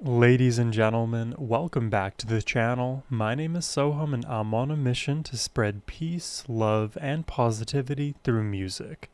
Ladies and gentlemen, welcome back to the channel. My name is Sohum and I'm on a mission to spread peace, love, and positivity through music.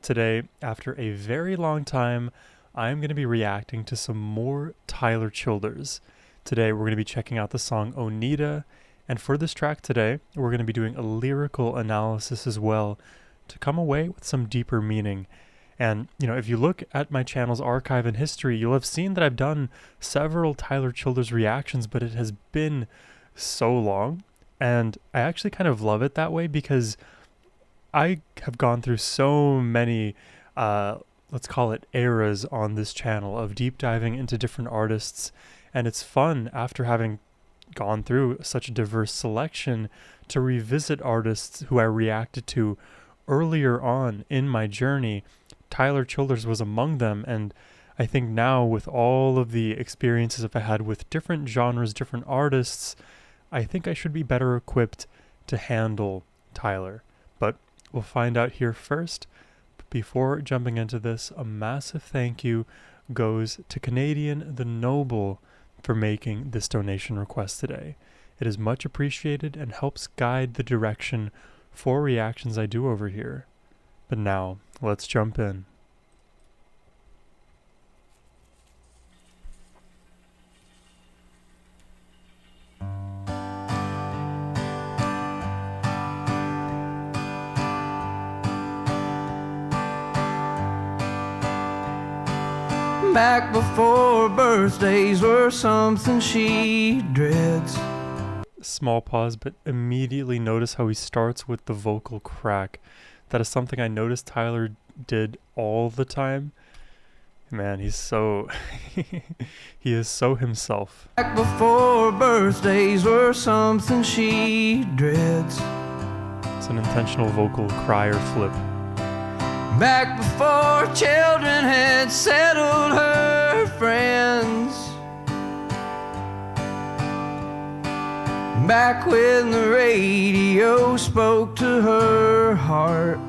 Today, after a very long time, I'm going to be reacting to some more Tyler Childers. Today, we're going to be checking out the song Oneida, and for this track today, we're going to be doing a lyrical analysis as well to come away with some deeper meaning. And, if you look at my channel's archive and history, you'll have seen that I've done several Tyler Childers reactions, but it has been so long. And I actually kind of love it that way because I have gone through so many, let's call it eras on this channel of deep diving into different artists. And it's fun after having gone through such a diverse selection to revisit artists who I reacted to earlier on in my journey. Tyler Childers was among them, and I think now with all of the experiences I've had with different genres, different artists, I think I should be better equipped to handle Tyler. But we'll find out here first. But before jumping into this, a massive thank you goes to Canadian the Noble for making this donation request today. It is much appreciated and helps guide the direction for reactions I do over here. But now, let's jump in. Back before birthdays were something she dreads. Small pause, but immediately notice how he starts with the vocal crack. That is something I noticed Tyler did all the time. Man, he's so... he is so himself. Back before birthdays were something she dreads. It's an intentional vocal cry or flip. Back before children had settled her friends. Back when the radio spoke to her heart.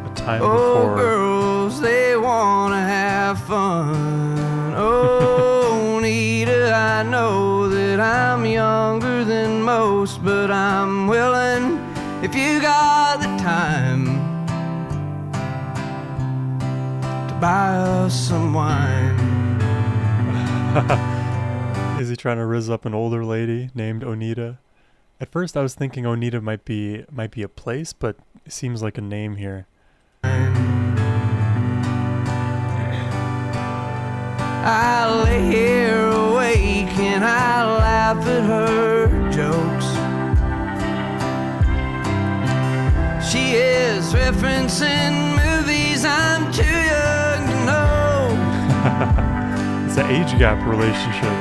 A time Oh, before. girls, they wanna have fun. Oh, Oneida, I know that I'm younger than most, but I'm willing, if you got the time, to buy us some wine. Is he trying to rizz up an older lady named Oneida? At first I was thinking Oneida might be a place, but it seems like a name here. I lay here awake and I laugh at her jokes. She is referencing movies I'm too young to know. It's an age gap relationship.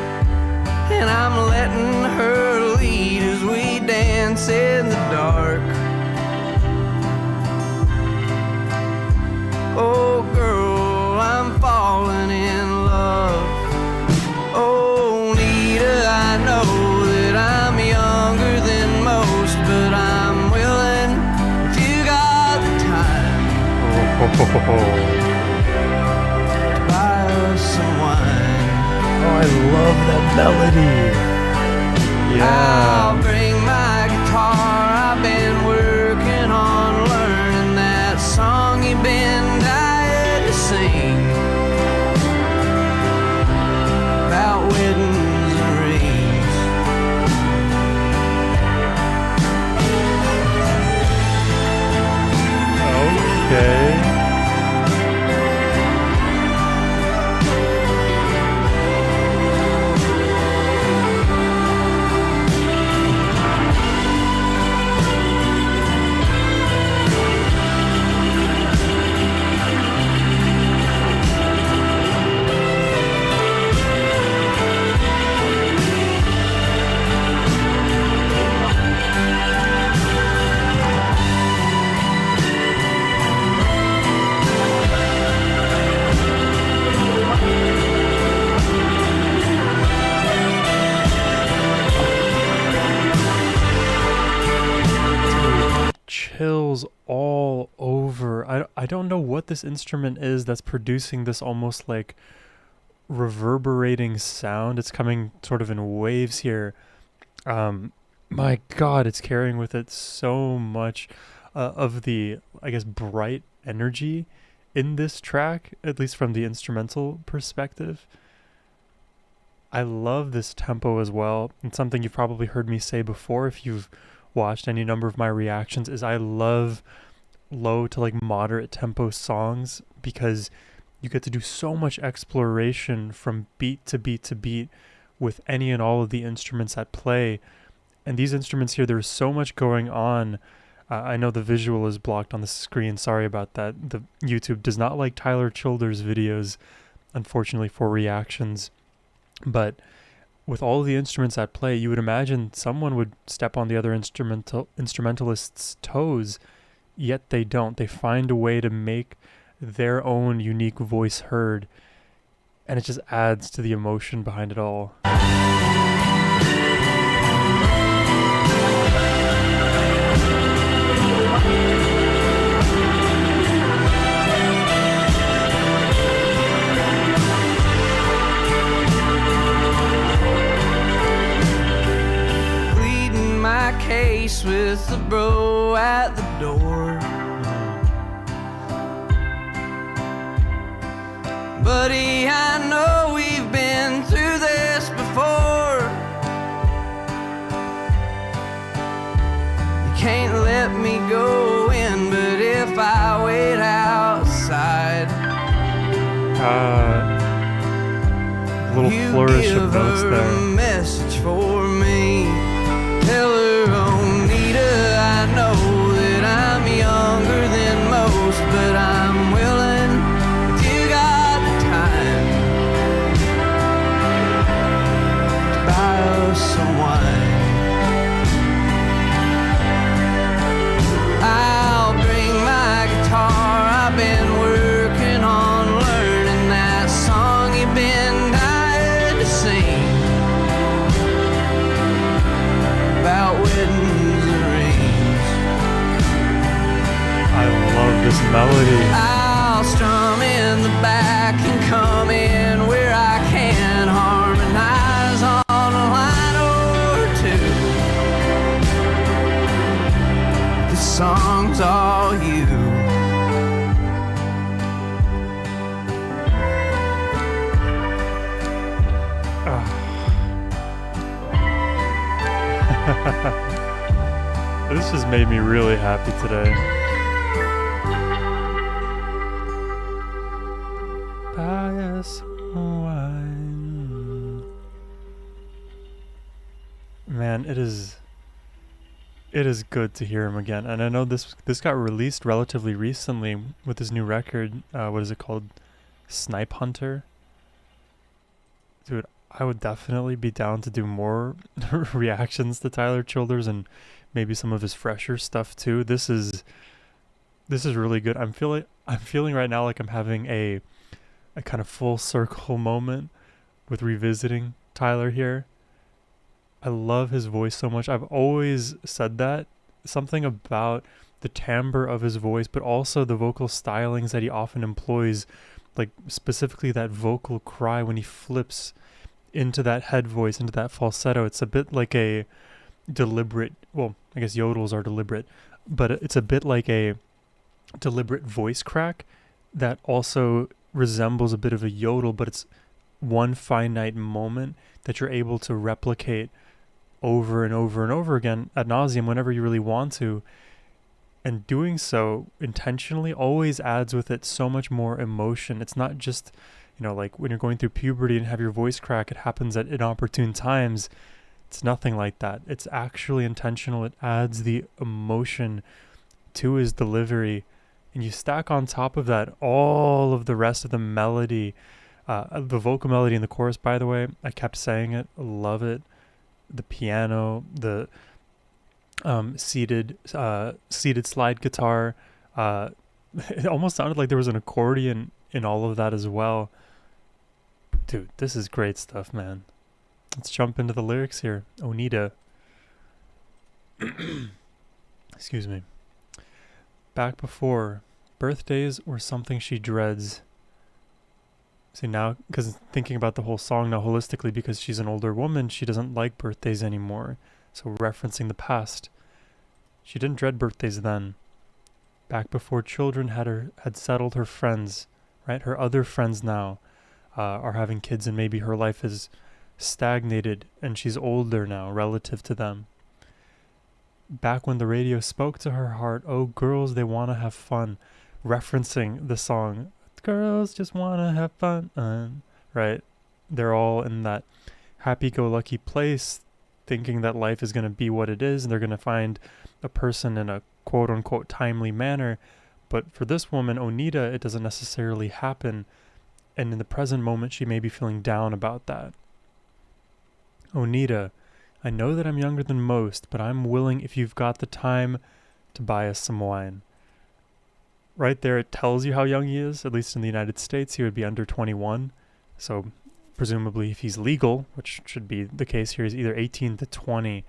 And I'm letting her lead as we dance in the dark. Oh girl, I'm falling in love. Oh Oneida, I know that I'm younger than most, but I'm willing, if you got the time, to buy us some wine. Oh, I love that melody. I'll Yeah. bring my guitar. I've been working on learning that song you've been dying to sing, about weddings and rings. Okay. don't know what this instrument is that's producing this almost like reverberating sound. It's coming sort of in waves here. My God, it's carrying with it so much of the, I guess, bright energy in this track, at least from the instrumental perspective. I love this tempo as well. And something you've probably heard me say before if you've watched any number of my reactions is I love low to like moderate tempo songs because you get to do so much exploration from beat to beat to beat with any and all of the instruments at play. And these instruments here, there's so much going on. I know the visual is blocked on the screen. Sorry about that. The YouTube does not like Tyler Childers videos, unfortunately, for reactions. But with all of the instruments at play, you would imagine someone would step on the other instrumentalist's toes, yet they don't. They find a way to make their own unique voice heard, and it just adds to the emotion behind it all. With the bro at the door, buddy, I know we've been through this before. You can't let me go in, but if I wait outside, little flourish of notes there. A message for me. Tell her, Oneida, I know that I'm younger than most, but I'm willing if you got the time to buy us some wine. I'll bring my guitar. I've been working on learning that song you've been dying to sing about weddings and rings. I love this melody. I'll strum in the back and come in where I can harmonize on a line or two. The song's all you. This just made me really happy today. Buy us wine. Man, it is good to hear him again. And I know this got released relatively recently with his new record. What is it called? Snipe Hunter. Dude, I would definitely be down to do more reactions to Tyler Childers and maybe some of his fresher stuff too. This is really good. I'm feeling right now like I'm having a kind of full circle moment with revisiting Tyler here. I love his voice so much. I've always said that. Something about the timbre of his voice, but also the vocal stylings that he often employs, like specifically that vocal cry when he flips into that head voice, into that falsetto. It's a bit like a deliberate, well, I guess yodels are deliberate, but it's a bit like a deliberate voice crack that also resembles a bit of a yodel, but it's one finite moment that you're able to replicate over and over and over again ad nauseum whenever you really want to. And doing so intentionally always adds with it so much more emotion. It's not just, like when you're going through puberty and have your voice crack, it happens at inopportune times. It's nothing like that. It's actually intentional. It adds the emotion to his delivery. And you stack on top of that all of the rest of the melody. The vocal melody in the chorus, by the way, I kept saying it. Love it. The piano, the seated slide guitar. It almost sounded like there was an accordion in all of that as well. Dude, this is great stuff, man. Let's jump into the lyrics here. Oneida. Excuse me. Back before, Birthdays were something she dreads. See, now, because thinking about the whole song now holistically, because she's an older woman, she doesn't like birthdays anymore. So referencing the past. She didn't dread birthdays then. Back before children had settled, her friends, right? Her other friends now are having kids, and maybe her life is stagnated and she's older now relative to them. Back when the radio spoke to her heart, oh, girls, they want to have fun, referencing the song, girls just want to have fun, right? They're all in that happy-go-lucky place, thinking that life is going to be what it is, and they're going to find a person in a quote-unquote timely manner. But for this woman, Oneida, it doesn't necessarily happen, and in the present moment, she may be feeling down about that. Oneida, I know that I'm younger than most, but I'm willing, if you've got the time, to buy us some wine. Right there, it tells you how young he is. At least in the United States, he would be under 21. So presumably if he's legal, which should be the case here, he's either 18 to 20.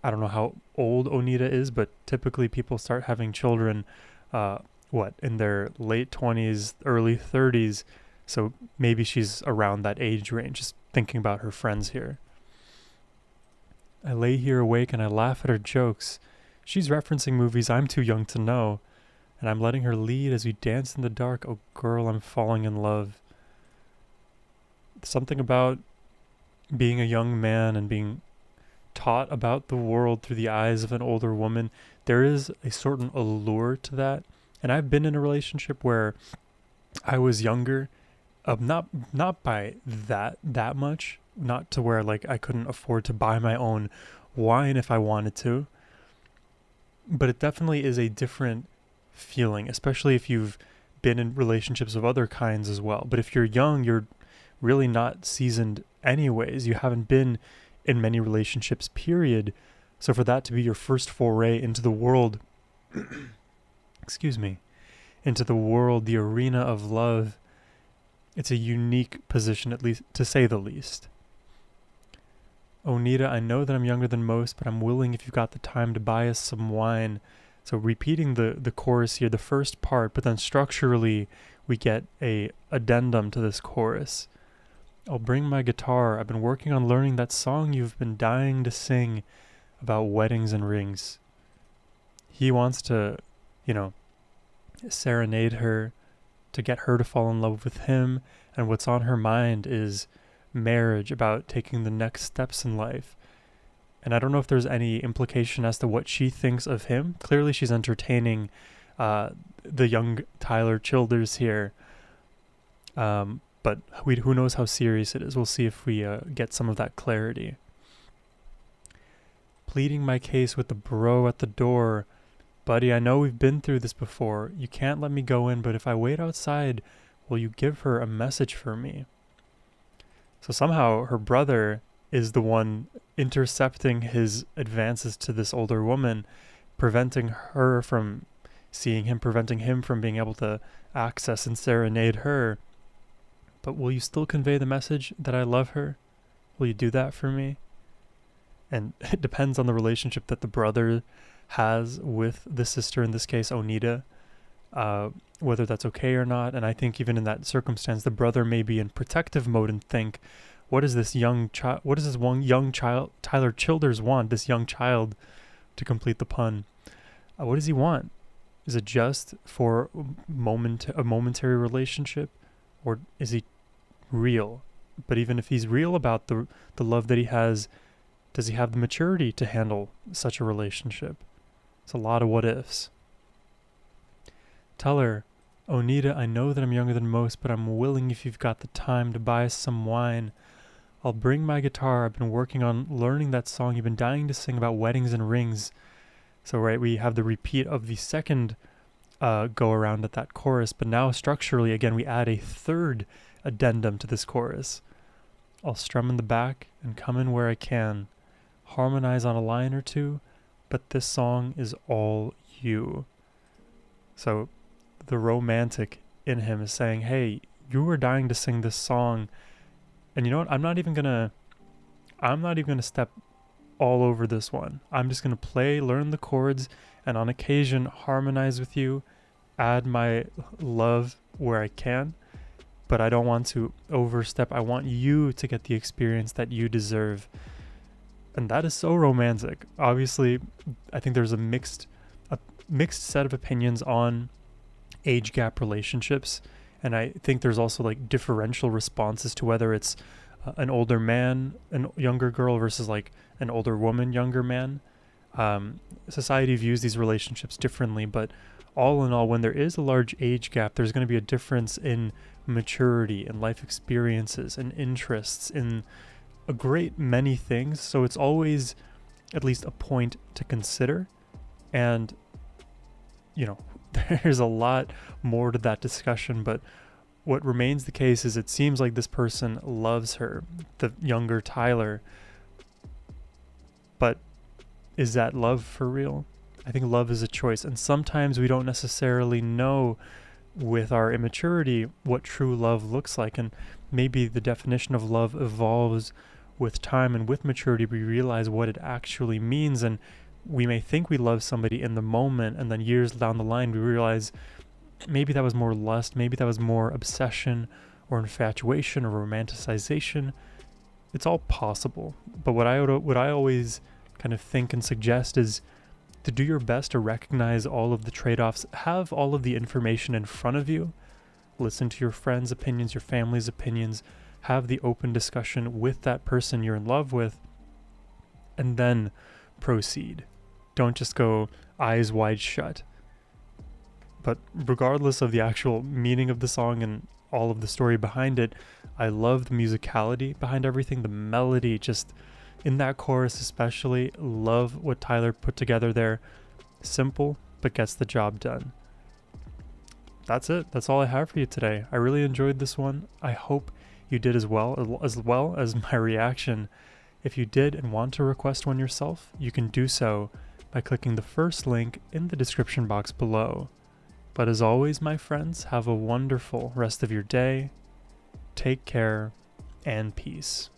I don't know how old Oneida is, but typically people start having children, in their late 20s, early 30s. So maybe she's around that age range, just thinking about her friends here. I lay here awake and I laugh at her jokes. She's referencing movies I'm too young to know, and I'm letting her lead as we dance in the dark. Oh, girl, I'm falling in love. Something about being a young man and being taught about the world through the eyes of an older woman. There is a certain allure to that. And I've been in a relationship where I was younger, not by that much, not to where like I couldn't afford to buy my own wine if I wanted to. But it definitely is a different feeling, especially if you've been in relationships of other kinds as well. But if you're young, you're really not seasoned anyways. You haven't been in many relationships, period. So for that to be your first foray into the world, into the world, the arena of love, it's a unique position, at least to say the least. Oneida, I know that I'm younger than most, but I'm willing, if you've got the time, to buy us some wine. So repeating the chorus here, the first part, but then structurally we get a addendum to this chorus. I'll bring my guitar. I've been working on learning that song you've been dying to sing about weddings and rings. He wants to, serenade her, to get her to fall in love with him, and what's on her mind is marriage, about taking the next steps in life. And I don't know if there's any implication as to what she thinks of him. Clearly she's entertaining the young Tyler Childers here, but who knows how serious it is. We'll see if we get some of that clarity. Pleading my case with the bro at the door. Buddy, I know we've been through this before. You can't let me go in, but if I wait outside, will you give her a message for me? So somehow her brother is the one intercepting his advances to this older woman, preventing her from seeing him, preventing him from being able to access and serenade her. But will you still convey the message that I love her? Will you do that for me? And it depends on the relationship that the brother has with the sister, in this case Oneida, whether that's okay or not. And I think even in that circumstance, the brother may be in protective mode and think, what does this young child Tyler Childers want, this young child, to complete the pun? What does he want? Is it just for a momentary relationship, or is he real? But even if he's real about the love that he has, does he have the maturity to handle such a relationship? It's a lot of what ifs. Tell her, Oneida, I know that I'm younger than most, but I'm willing, if you've got the time, to buy us some wine. I'll bring my guitar. I've been working on learning that song you've been dying to sing about weddings and rings. So right, we have the repeat of the second go around at that chorus, but now structurally, again, we add a third addendum to this chorus. I'll strum in the back and come in where I can, harmonize on a line or two, but this song is all you. So the romantic in him is saying, hey, you were dying to sing this song, and you know what, I'm not even gonna step all over this one. I'm just gonna play, learn the chords, and on occasion harmonize with you, add my love where I can, but I don't want to overstep. I want you to get the experience that you deserve. And that is so romantic. Obviously, I think there's a mixed set of opinions on age gap relationships, and I think there's also like differential responses to whether it's an older man, a younger girl versus like an older woman, younger man. Society views these relationships differently, but all in all, when there is a large age gap, there's going to be a difference in maturity and life experiences and interests in a great many things. So it's always at least a point to consider. And, you know, there's a lot more to that discussion, but what remains the case is it seems like this person loves her, the younger Tyler. But is that love for real? I think love is a choice, and sometimes we don't necessarily know with our immaturity what true love looks like, and maybe the definition of love evolves with time, and with maturity we realize what it actually means. And we may think we love somebody in the moment, and then years down the line we realize maybe that was more lust, maybe that was more obsession or infatuation or romanticization. It's all possible, but what I always kind of think and suggest is to do your best to recognize all of the trade-offs, have all of the information in front of you, listen to your friends' opinions, your family's opinions, have the open discussion with that person you're in love with, and then proceed. Don't just go eyes wide shut. But regardless of the actual meaning of the song and all of the story behind it, I love the musicality behind everything, the melody, just in that chorus especially. Love what Tyler put together there. Simple, but gets the job done. That's it. That's all I have for you today. I really enjoyed this one. I hope you did as well as my reaction. If you did and want to request one yourself, you can do so by clicking the first link in the description box below. But as always, my friends, have a wonderful rest of your day. Take care and peace.